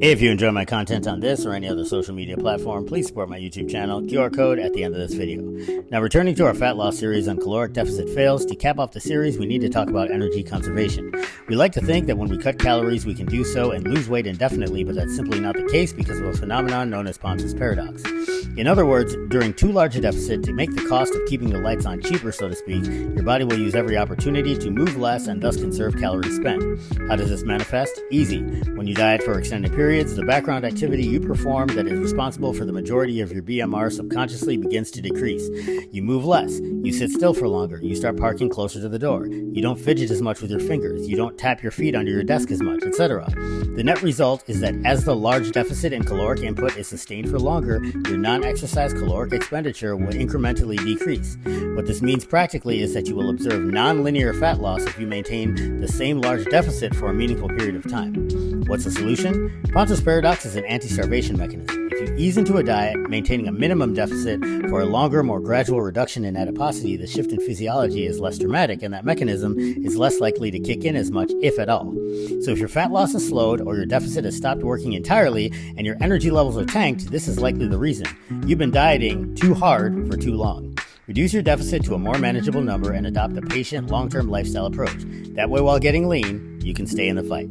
If you enjoy my content on this or any other social media platform, please support my YouTube channel, QR code at the end of this video. Now, returning to our fat loss series on caloric deficit fails, to cap off the series, we need to talk about energy conservation. We like to think that when we cut calories, we can do so and lose weight indefinitely, but that's simply not the case because of a phenomenon known as Ponce's paradox. In other words, during too large a deficit, to make the cost of keeping the lights on cheaper, so to speak, your body will use every opportunity to move less and thus conserve calories spent. How does this manifest? Easy. When you diet for extended periods, the background activity you perform that is responsible for the majority of your BMR subconsciously begins to decrease. You move less. You sit still for longer. You start parking closer to the door. You don't fidget as much with your fingers. You don't tap your feet under your desk as much, etc. The net result is that as the large deficit in caloric input is sustained for longer, your non-exercise caloric expenditure will incrementally decrease. What this means practically is that you will observe non-linear fat loss if you maintain the same large deficit for a meaningful period of time. What's the solution? Ponce's paradox is an anti-starvation mechanism. If you ease into a diet, maintaining a minimum deficit for a longer, more gradual reduction in adiposity, the shift in physiology is less dramatic, and that mechanism is less likely to kick in as much, if at all. So if your fat loss has slowed, or your deficit has stopped working entirely, and your energy levels are tanked, this is likely the reason. You've been dieting too hard for too long. Reduce your deficit to a more manageable number and adopt a patient, long-term lifestyle approach. That way, while getting lean, you can stay in the fight.